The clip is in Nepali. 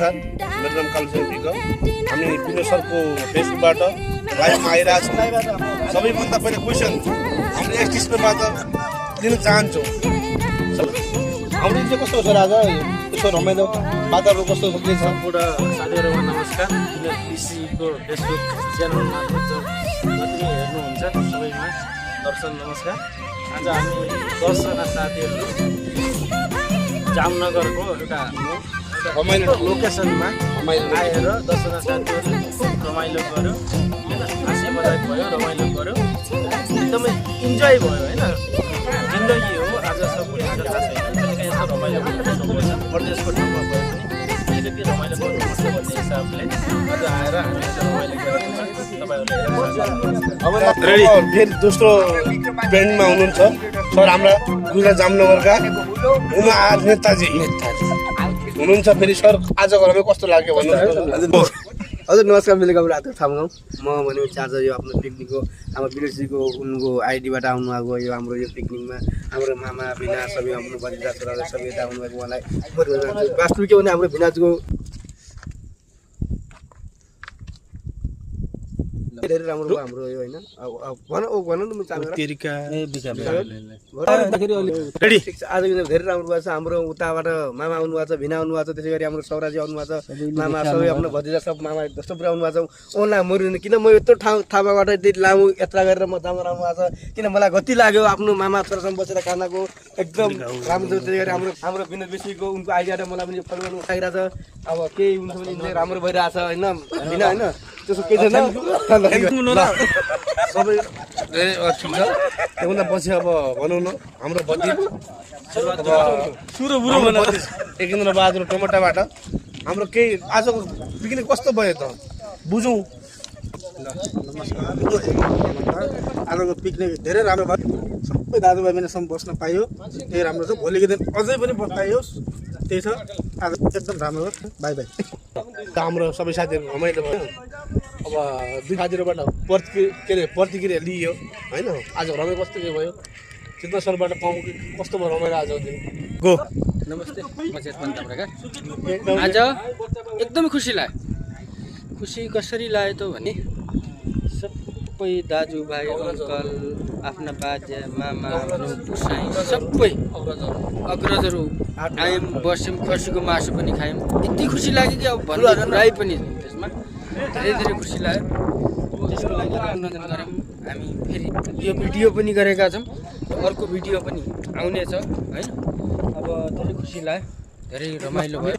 नमस्कार, मेरो नाम कालुसिंह विक। हामी विनय सरको फेसबुकबाट लाइभमा आइरहेको छौँ। सबैभन्दा पहिला क्वेसन हामीले एक्सटिसबाट लिन चाहन्छौँ। हाम्रो चाहिँ कस्तो छ राजा, यसो रमाइलो वातावरण कस्तो के छ? पुरा साथीहरूमा नमस्कार। विनय कृषिको फेसबुक च्यानल मार्फत जति हेर्नुहुन्छ सबैमा दर्शन नमस्कार। आज हामी 10 जना साथीहरू जामनगरको एउटा रमाइलो लोकेसनमा आएर 10 जना साथीहरू खुब रमाइलो गर्यो, हाँसी मजाक भयो, रमाइलो गर्यो, एकदमै इन्जोय भयो होइन। जिन्दगी हो, आज सब कुछ थाहा छैन, त्यही यस्तो रमाइलो गर्नु सक्दैन। परदेशको ठाउँमा गयो भने अलिकति रमाइलो गर्नुपर्छ भन्ने हिसाबले आज आएर हामी रमाइलो गरेको छौँ। तपाईँहरूलाई अब फेरि दोस्रो ब्यान्डमा हुनुहुन्छ सर, हाम्रा गुजरात जामनगरका नेताजी हुनुहुन्छ। फेरि सर आजको रमाइलो कस्तो लाग्यो भन्नु? हजुर नमस्कार, मेरो गाउँ रातो ठाउँगाउँ। म भने चार्ज यो आफ्नो पिकनिकको हाम्रो विलेजजीको उनको आइडीबाट आउनुभएको यो हाम्रो यो पिकनिकमा हाम्रो मामा भिना सबै आफ्नो बजिरा छोराले सबै यता आउनुभएको उहाँलाई वास्तविक के भने हाम्रो भिनाजको धेरै राम्रो भयो हाम्रो यो होइन। भन न म चाहेर आज धेरै राम्रो भएको छ। हाम्रो उताबाट मामा आउनुभएको छ, भिना आउनुभएको छ, त्यसै गरी हाम्रो सौराजी आउनुभएको छ, मामा सबै आफ्नो भतिजा सब मामा जस्तो पुरा आउनुभएको छ। उहाँलाई मरिनु किन म यत्रो ठाउँबाट त्यति लामो यात्रा गरेर म जानु आउनुभएको छ, किन मलाई गति लाग्यो आफ्नो मामा छोरासँग बसेर खानाको एकदम राम्रो। त्यसै गरी हाम्रो विनोद बेसीको उनको आइडियाबाट मलाई पनि फलो गर्नु लागिरहेको छ। अब केही हुन्छ भने राम्रो भइरहेछ होइन भिना होइन, त्यसो केही छैन। सबै धेरै ठिक छ। त्योभन्दा पछि अब भनौँ न हाम्रो बत्ती एकजना बहादुर टमाटाबाट हाम्रो केही आजको पिकनिक कस्तो भयो त बुझौँ। आजको पिकनिक धेरै राम्रो भयो। सबै दाजुभाइ बहिनीसँग बस्न पाइयो, त्यही राम्रो छ। भोलिको दिन अझै पनि बस्ताइयोस्, त्यही छ। आज एकदम राम्रो हो। By by. हाम्रो सबै साथीहरू रमाइलो भयो। अब दुई साथीहरूबाट प्रतिक्रिया लियो होइन। आज रमाइलो कस्तो के भयो चित्त सरबाट पाउँ कस्तो भयो रमाइलो आजको दिन? गो नमस्ते, म चेतन ताम्राका। आज एकदमै खुसी लाग्यो। खुसी कसरी लाग्यो त भने सबै दाजुभाइ अङ्कल आफ्ना बाजे मामा पुसाइ सबै अग्रजहरू आयौँ, बस्यौँ, खसीको मासु पनि खायौँ। यति खुसी लाग्यो कि अब भन्नु पुरै पनि त्यसमा धेरै धेरै खुसी लाग्यो। त्यसको लागि मनोरञ्जन गऱ्यौँ हामी। फेरि यो भिडियो पनि गरेका छौँ, अर्को भिडियो पनि आउनेछ होइन। अब धेरै खुसी लाग्यो, धेरै रमाइलो भयो।